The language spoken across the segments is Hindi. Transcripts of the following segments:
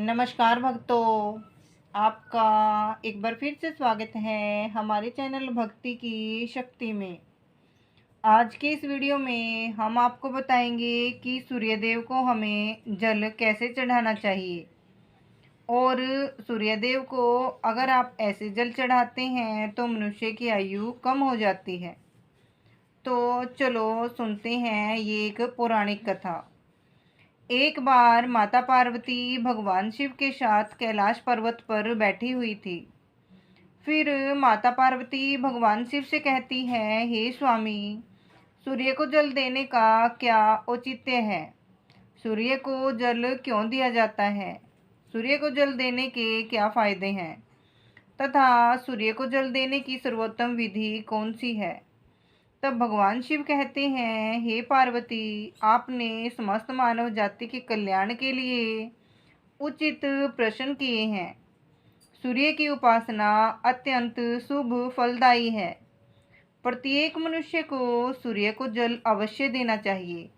नमस्कार भक्तों, आपका एक बार फिर से स्वागत है हमारे चैनल भक्ति की शक्ति में। आज के इस वीडियो में हम आपको बताएंगे कि सूर्यदेव को हमें जल कैसे चढ़ाना चाहिए और सूर्यदेव को अगर आप ऐसे जल चढ़ाते हैं तो मनुष्य की आयु कम हो जाती है। तो चलो सुनते हैं ये एक पौराणिक कथा। एक बार माता पार्वती भगवान शिव के साथ कैलाश पर्वत पर बैठी हुई थी। फिर माता पार्वती भगवान शिव से कहती है, हे स्वामी, सूर्य को जल देने का क्या औचित्य है? सूर्य को जल क्यों दिया जाता है? सूर्य को जल देने के क्या फायदे हैं तथा सूर्य को जल देने की सर्वोत्तम विधि कौन सी है? तब भगवान शिव कहते हैं, हे पार्वती, आपने समस्त मानव जाति के कल्याण के लिए उचित प्रश्न किए हैं। सूर्य की उपासना अत्यंत शुभ फलदायी है। प्रत्येक मनुष्य को सूर्य को जल अवश्य देना चाहिए।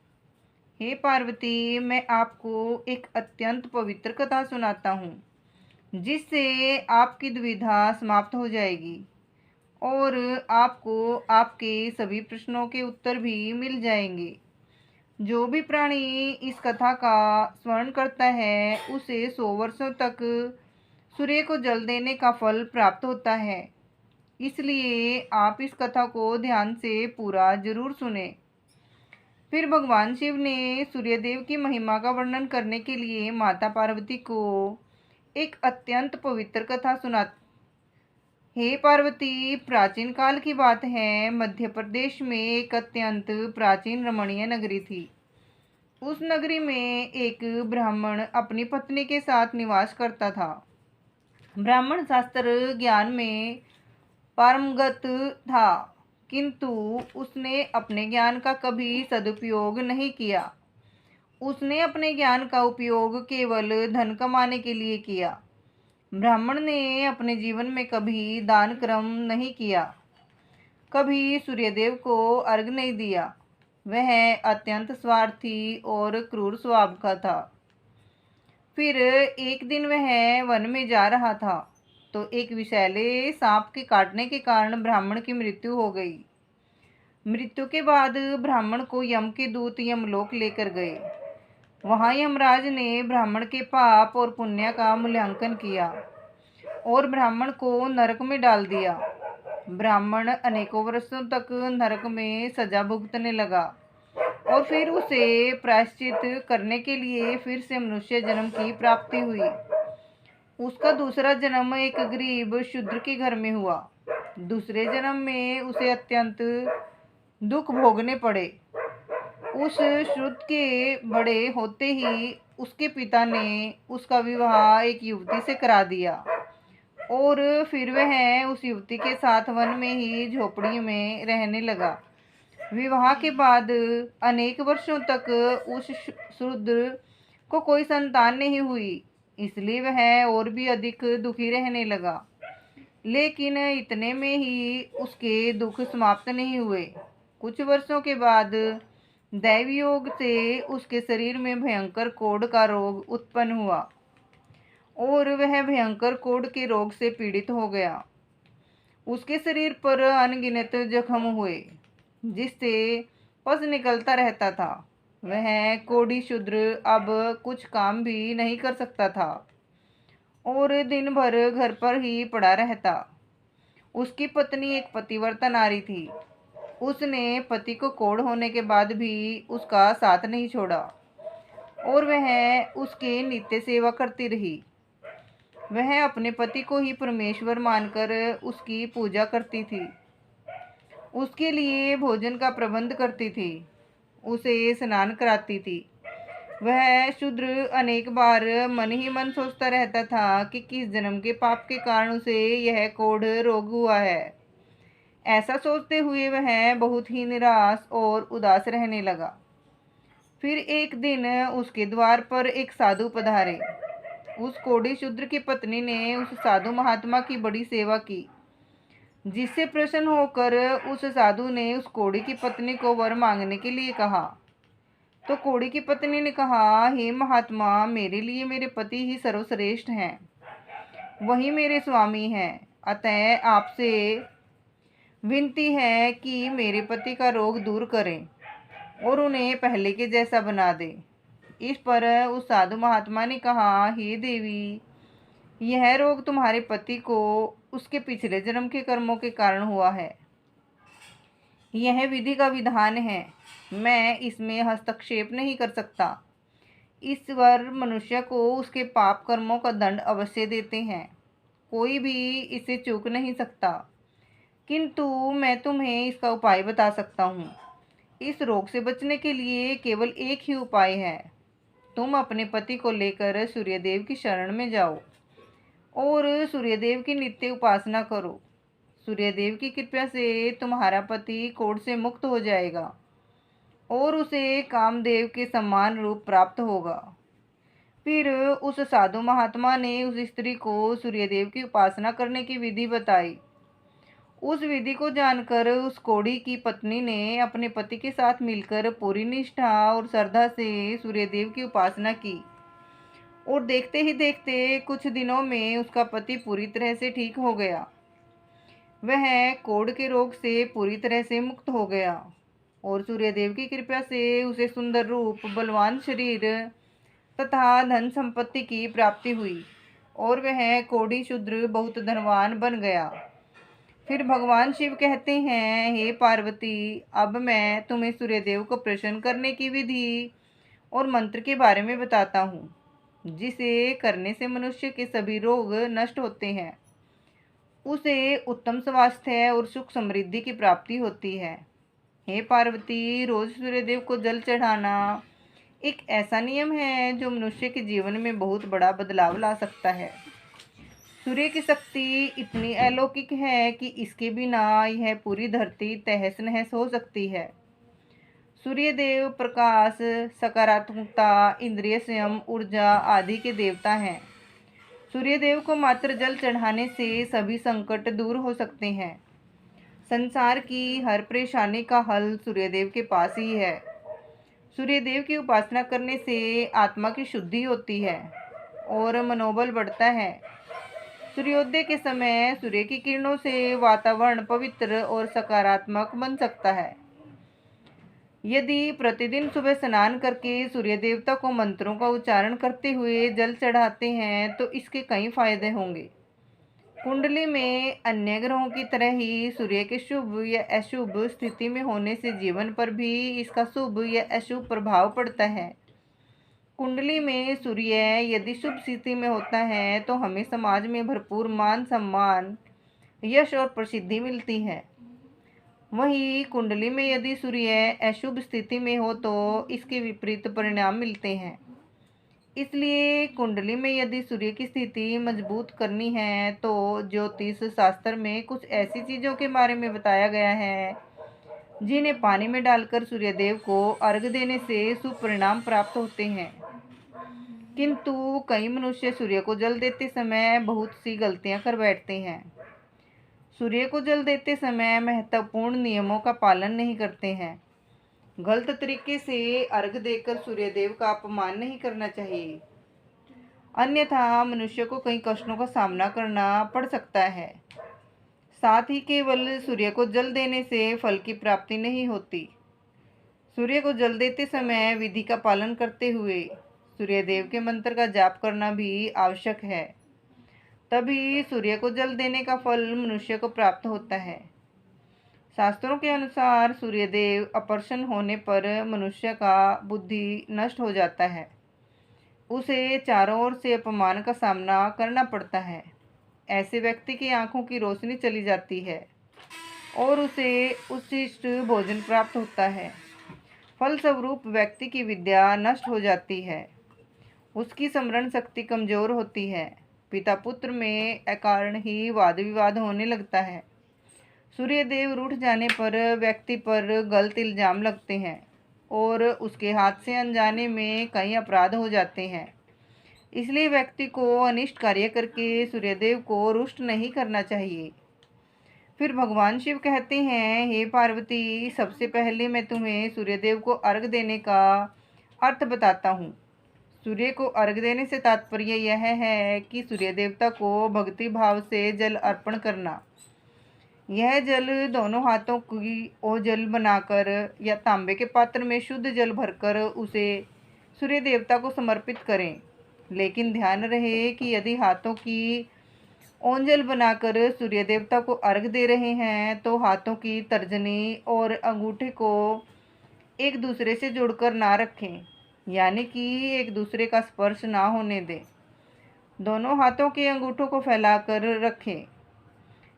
हे पार्वती, मैं आपको एक अत्यंत पवित्र कथा सुनाता हूँ, जिससे आपकी दुविधा समाप्त हो जाएगी और आपको आपके सभी प्रश्नों के उत्तर भी मिल जाएंगे। जो भी प्राणी इस कथा का स्मरण करता है उसे 100 वर्षों तक सूर्य को जल देने का फल प्राप्त होता है। इसलिए आप इस कथा को ध्यान से पूरा जरूर सुने। फिर भगवान शिव ने सूर्यदेव की महिमा का वर्णन करने के लिए माता पार्वती को एक अत्यंत पवित्र कथा सुना। हे पार्वती, प्राचीन काल की बात है। मध्य प्रदेश में एक अत्यंत प्राचीन रमणीय नगरी थी। उस नगरी में एक ब्राह्मण अपनी पत्नी के साथ निवास करता था। ब्राह्मण शास्त्र ज्ञान में पारंगत था, किंतु उसने अपने ज्ञान का कभी सदुपयोग नहीं किया। उसने अपने ज्ञान का उपयोग केवल धन कमाने के लिए किया। ब्राह्मण ने अपने जीवन में कभी दान कर्म नहीं किया, कभी सूर्यदेव को अर्घ नहीं दिया। वह अत्यंत स्वार्थी और क्रूर स्वभाव का था। फिर एक दिन वह वन में जा रहा था तो एक विषैले सांप के काटने के कारण ब्राह्मण की मृत्यु हो गई। मृत्यु के बाद ब्राह्मण को यम के दूत यमलोक लेकर गए। वहां यमराज ने ब्राह्मण के पाप और पुण्य का मूल्यांकन किया और ब्राह्मण को नरक में डाल दिया। ब्राह्मण अनेकों वर्षों तक नरक में सजा भुगतने लगा और फिर उसे प्रायश्चित करने के लिए फिर से मनुष्य जन्म की प्राप्ति हुई। उसका दूसरा जन्म एक गरीब शूद्र के घर में हुआ। दूसरे जन्म में उसे अत्यंत दुख भोगने पड़े। उस शूद्र के बड़े होते ही उसके पिता ने उसका विवाह एक युवती से करा दिया और फिर वह उस युवती के साथ वन में ही झोपड़ी में रहने लगा। विवाह के बाद अनेक वर्षों तक उस शूद्र को कोई संतान नहीं हुई, इसलिए वह और भी अधिक दुखी रहने लगा। लेकिन इतने में ही उसके दुख समाप्त नहीं हुए। कुछ वर्षों के बाद दैवी योग से उसके शरीर में भयंकर कोढ़ का रोग उत्पन्न हुआ और वह भयंकर कोढ़ के रोग से पीड़ित हो गया। उसके शरीर पर अनगिनत जख्म हुए, जिससे पस निकलता रहता था। वह कोढ़ी शूद्र अब कुछ काम भी नहीं कर सकता था और दिन भर घर पर ही पड़ा रहता। उसकी पत्नी एक पतिव्रता नारी थी। उसने पति को कोढ़ होने के बाद भी उसका साथ नहीं छोड़ा और वह उसकी नित्य सेवा करती रही। वह अपने पति को ही परमेश्वर मानकर उसकी पूजा करती थी, उसके लिए भोजन का प्रबंध करती थी, उसे स्नान कराती थी। वह शूद्र अनेक बार मन ही मन सोचता रहता था कि किस जन्म के पाप के कारण उसे यह कोढ़ रोग हुआ है। ऐसा सोचते हुए वह बहुत ही निराश और उदास रहने लगा। फिर एक दिन उसके द्वार पर एक साधु पधारे। उस कोढ़ी शूद्र की पत्नी ने उस साधु महात्मा की बड़ी सेवा की, जिससे प्रसन्न होकर उस साधु ने उस कोढ़ी की पत्नी को वर मांगने के लिए कहा। तो कौड़ी की पत्नी ने कहा, हे महात्मा, मेरे लिए मेरे पति ही सर्वश्रेष्ठ हैं, वही मेरे स्वामी हैं। अतः आपसे विनती है कि मेरे पति का रोग दूर करें और उन्हें पहले के जैसा बना दें। इस पर उस साधु महात्मा ने कहा, हे देवी, यह रोग तुम्हारे पति को उसके पिछले जन्म के कर्मों के कारण हुआ है। यह विधि का विधान है, मैं इसमें हस्तक्षेप नहीं कर सकता। ईश्वर मनुष्य को उसके पाप कर्मों का दंड अवश्य देते हैं, कोई भी इसे चूक नहीं सकता। किंतु मैं तुम्हें इसका उपाय बता सकता हूँ। इस रोग से बचने के लिए केवल एक ही उपाय है। तुम अपने पति को लेकर सूर्यदेव की शरण में जाओ और सूर्यदेव की नित्य उपासना करो। सूर्यदेव की कृपा से तुम्हारा पति कोढ़ से मुक्त हो जाएगा और उसे कामदेव के समान रूप प्राप्त होगा। फिर उस साधु महात्मा ने उस स्त्री को सूर्यदेव की उपासना करने की विधि बताई। उस विधि को जानकर उस कोढ़ी की पत्नी ने अपने पति के साथ मिलकर पूरी निष्ठा और श्रद्धा से सूर्यदेव की उपासना की और देखते ही देखते कुछ दिनों में उसका पति पूरी तरह से ठीक हो गया। वह कोढ़ के रोग से पूरी तरह से मुक्त हो गया और सूर्यदेव की कृपा से उसे सुंदर रूप, बलवान शरीर तथा धन संपत्ति की प्राप्ति हुई और वह कोढ़ी शूद्र बहुत धनवान बन गया। फिर भगवान शिव कहते हैं, हे पार्वती, अब मैं तुम्हें सूर्यदेव को प्रसन्न करने की विधि और मंत्र के बारे में बताता हूँ, जिसे करने से मनुष्य के सभी रोग नष्ट होते हैं, उसे उत्तम स्वास्थ्य और सुख समृद्धि की प्राप्ति होती है। हे पार्वती, रोज सूर्यदेव को जल चढ़ाना एक ऐसा नियम है जो मनुष्य के जीवन में बहुत बड़ा बदलाव ला सकता है। सूर्य की शक्ति इतनी अलौकिक है कि इसके बिना यह पूरी धरती तहस नहस हो सकती है। सूर्यदेव प्रकाश, सकारात्मकता, इंद्रिय संयम, ऊर्जा आदि के देवता हैं। सूर्यदेव को मात्र जल चढ़ाने से सभी संकट दूर हो सकते हैं। संसार की हर परेशानी का हल सूर्यदेव के पास ही है। सूर्यदेव की उपासना करने से आत्मा की शुद्धि होती है और मनोबल बढ़ता है। सूर्योदय के समय सूर्य की किरणों से वातावरण पवित्र और सकारात्मक बन सकता है। यदि प्रतिदिन सुबह स्नान करके सूर्य देवता को मंत्रों का उच्चारण करते हुए जल चढ़ाते हैं तो इसके कई फायदे होंगे। कुंडली में अन्य ग्रहों की तरह ही सूर्य के शुभ या अशुभ स्थिति में होने से जीवन पर भी इसका शुभ या अशुभ प्रभाव पड़ता है। कुंडली में सूर्य यदि शुभ स्थिति में होता है तो हमें समाज में भरपूर मान सम्मान, यश और प्रसिद्धि मिलती है। वहीं कुंडली में यदि सूर्य अशुभ स्थिति में हो तो इसके विपरीत परिणाम मिलते हैं। इसलिए कुंडली में यदि सूर्य की स्थिति मजबूत करनी है तो ज्योतिष शास्त्र में कुछ ऐसी चीज़ों के बारे में बताया गया है जिन्हें पानी में डालकर सूर्यदेव को अर्घ देने से शुभ परिणाम प्राप्त होते हैं। किंतु कई मनुष्य सूर्य को जल देते समय बहुत सी गलतियां कर बैठते हैं। सूर्य को जल देते समय महत्वपूर्ण नियमों का पालन नहीं करते हैं। गलत तरीके से अर्घ देकर सूर्यदेव का अपमान नहीं करना चाहिए, अन्यथा मनुष्य को कई कष्टों का सामना करना पड़ सकता है। साथ ही केवल सूर्य को जल देने से फल की प्राप्ति नहीं होती। सूर्य को जल देते समय विधि का पालन करते हुए सूर्यदेव के मंत्र का जाप करना भी आवश्यक है, तभी सूर्य को जल देने का फल मनुष्य को प्राप्त होता है। शास्त्रों के अनुसार सूर्यदेव अप्रसन्न होने पर मनुष्य का बुद्धि नष्ट हो जाता है, उसे चारों ओर से अपमान का सामना करना पड़ता है। ऐसे व्यक्ति की आंखों की रोशनी चली जाती है और उसे उच्छिष्ट भोजन प्राप्त होता है। फलस्वरूप व्यक्ति की विद्या नष्ट हो जाती है, उसकी स्मरण शक्ति कमजोर होती है, पिता पुत्र में अकारण ही वाद विवाद होने लगता है। सूर्यदेव रूठ जाने पर व्यक्ति पर गलत इल्जाम लगते हैं और उसके हाथ से अनजाने में कई अपराध हो जाते हैं। इसलिए व्यक्ति को अनिष्ट कार्य करके सूर्यदेव को रुष्ट नहीं करना चाहिए। फिर भगवान शिव कहते हैं, हे पार्वती, सबसे पहले मैं तुम्हें सूर्यदेव को अर्घ देने का अर्थ बताता हूँ। सूर्य को अर्घ देने से तात्पर्य यह है कि सूर्य देवता को भक्ति भाव से जल अर्पण करना। यह जल दोनों हाथों की ओर जल बनाकर या तांबे के पात्र में शुद्ध जल भरकर उसे सूर्य देवता को समर्पित करें। लेकिन ध्यान रहे कि यदि हाथों की ओंजल बनाकर सूर्य देवता को अर्घ दे रहे हैं तो हाथों की तर्जनी और अंगूठे को एक दूसरे से जोड़कर ना रखें, यानी कि एक दूसरे का स्पर्श ना होने दें। दोनों हाथों के अंगूठों को फैलाकर रखें।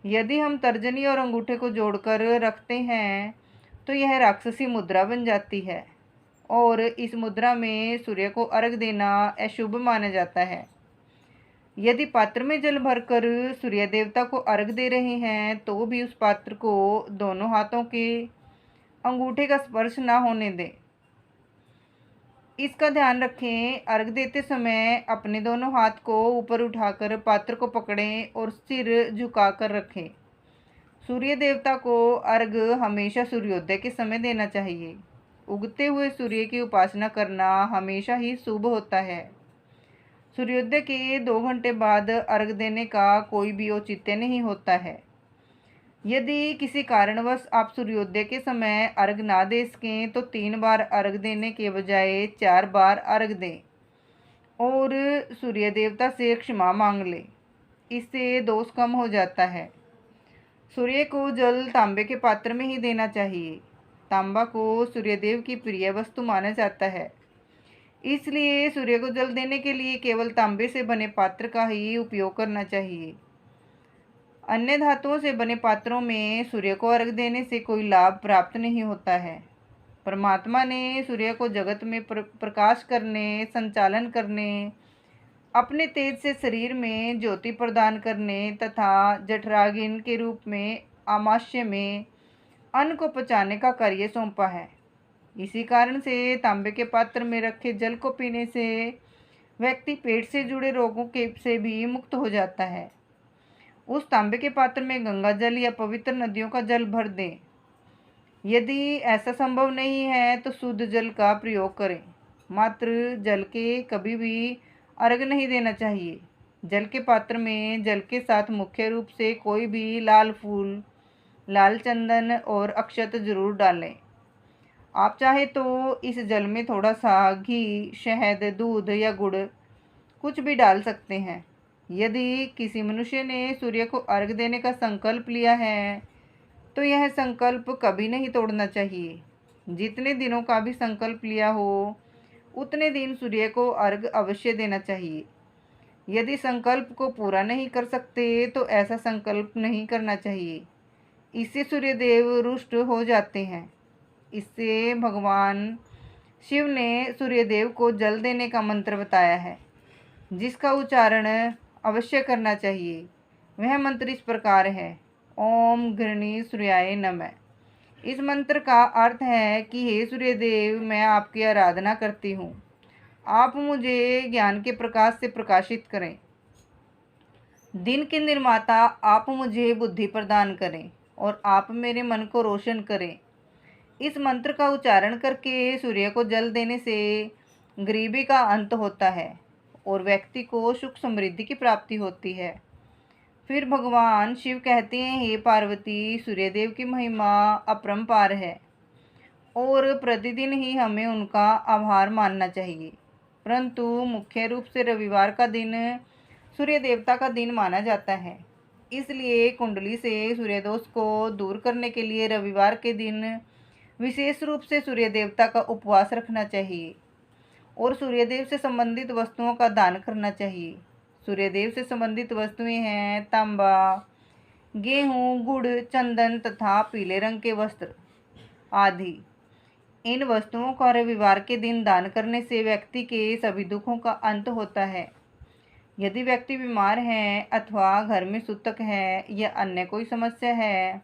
यदि हम तर्जनी और अंगूठे को जोड़कर रखते हैं तो यह राक्षसी मुद्रा बन जाती है और इस मुद्रा में सूर्य को अर्घ देना अशुभ माना जाता है। यदि पात्र में जल भरकर सूर्य देवता को अर्घ दे रहे हैं तो भी उस पात्र को दोनों हाथों के अंगूठे का स्पर्श ना होने दें। इसका ध्यान रखें। अर्घ देते समय अपने दोनों हाथ को ऊपर उठाकर पात्र को पकड़ें और सिर झुकाकर रखें। सूर्य देवता को अर्घ हमेशा सूर्योदय के समय देना चाहिए। उगते हुए सूर्य की उपासना करना हमेशा ही शुभ होता है। सूर्योदय के 2 घंटे बाद अर्घ देने का कोई भी औचित्य नहीं होता है। यदि किसी कारणवश आप सूर्योदय के समय अर्घ ना दे सकें तो 3 बार अर्घ देने के बजाय 4 बार अर्घ दें और सूर्य देवता से क्षमा मांग लें। इससे दोष कम हो जाता है। सूर्य को जल तांबे के पात्र में ही देना चाहिए। तांबा को सूर्यदेव की प्रिय वस्तु माना जाता है, इसलिए सूर्य को जल देने के लिए केवल तांबे से बने पात्र का ही उपयोग करना चाहिए। अन्य धातुओं से बने पात्रों में सूर्य को अर्घ देने से कोई लाभ प्राप्त नहीं होता है। परमात्मा ने सूर्य को जगत में प्रकाश करने, संचालन करने, अपने तेज से शरीर में ज्योति प्रदान करने तथा जठराग्नि के रूप में आमाशय में अन्न को पचाने का कार्य सौंपा है। इसी कारण से तांबे के पात्र में रखे जल को पीने से व्यक्ति पेट से जुड़े रोगों के से भी मुक्त हो जाता है। उस तांबे के पात्र में गंगा जल या पवित्र नदियों का जल भर दें। यदि ऐसा संभव नहीं है तो शुद्ध जल का प्रयोग करें। मात्र जल के कभी भी अर्घ नहीं देना चाहिए। जल के पात्र में जल के साथ मुख्य रूप से कोई भी लाल फूल, लाल चंदन और अक्षत जरूर डालें। आप चाहे तो इस जल में थोड़ा सा घी, शहद, दूध या गुड़ कुछ भी डाल सकते हैं। यदि किसी मनुष्य ने सूर्य को अर्घ देने का संकल्प लिया है तो यह संकल्प कभी नहीं तोड़ना चाहिए। जितने दिनों का भी संकल्प लिया हो उतने दिन सूर्य को अर्घ अवश्य देना चाहिए। यदि संकल्प को पूरा नहीं कर सकते तो ऐसा संकल्प नहीं करना चाहिए। इससे सूर्यदेव रुष्ट हो जाते हैं। इससे भगवान शिव ने सूर्यदेव को जल देने का मंत्र बताया है, जिसका उच्चारण अवश्य करना चाहिए। वह मंत्र इस प्रकार है: ओम घृणी सूर्याय नमः। इस मंत्र का अर्थ है कि हे सूर्यदेव, मैं आपकी आराधना करती हूँ। आप मुझे ज्ञान के प्रकाश से प्रकाशित करें। दिन के निर्माता आप मुझे बुद्धि प्रदान करें और आप मेरे मन को रोशन करें। इस मंत्र का उच्चारण करके सूर्य को जल देने से गरीबी का अंत होता है और व्यक्ति को सुख समृद्धि की प्राप्ति होती है। फिर भगवान शिव कहते हैं, हे पार्वती, सूर्यदेव की महिमा अपरंपार है और प्रतिदिन ही हमें उनका आभार मानना चाहिए। परंतु मुख्य रूप से रविवार का दिन सूर्य देवता का दिन माना जाता है, इसलिए कुंडली से सूर्यदोष को दूर करने के लिए रविवार के दिन विशेष रूप से सूर्य देवता का उपवास रखना चाहिए और सूर्यदेव से संबंधित वस्तुओं का दान करना चाहिए। सूर्यदेव से संबंधित वस्तुएं हैं तांबा, गेहूँ, गुड़, चंदन तथा पीले रंग के वस्त्र आदि। इन वस्तुओं का रविवार के दिन दान करने से व्यक्ति के सभी दुखों का अंत होता है। यदि व्यक्ति बीमार है अथवा घर में सूतक है या अन्य कोई समस्या है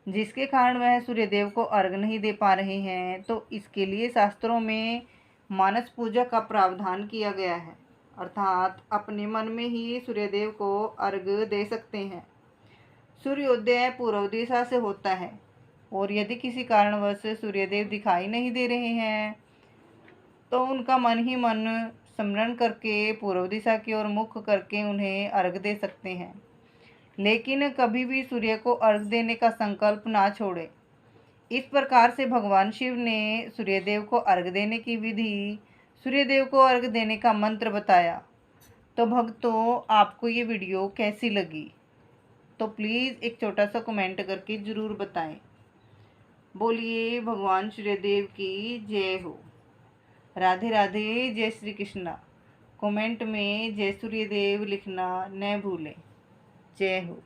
जिसके कारण वह सूर्यदेव को अर्घ नहीं दे पा रहे हैं तो इसके लिए शास्त्रों में मानस पूजा का प्रावधान किया गया है, अर्थात अपने मन में ही सूर्यदेव को अर्घ दे सकते हैं। सूर्योदय पूर्व दिशा से होता है और यदि किसी कारणवश सूर्यदेव दिखाई नहीं दे रहे हैं तो उनका मन ही मन स्मरण करके पूर्व दिशा की ओर मुख करके उन्हें अर्घ दे सकते हैं। लेकिन कभी भी सूर्य को अर्घ देने का संकल्प ना छोड़ें। इस प्रकार से भगवान शिव ने सूर्यदेव को अर्घ देने की विधि, सूर्यदेव को अर्घ देने का मंत्र बताया। तो भक्तों, आपको ये वीडियो कैसी लगी? तो प्लीज़ एक छोटा सा कमेंट करके ज़रूर बताएं। बोलिए भगवान सूर्यदेव की जय हो। राधे राधे, जय श्री कृष्णा। कमेंट में जय सूर्यदेव लिखना न भूलें। जय हो।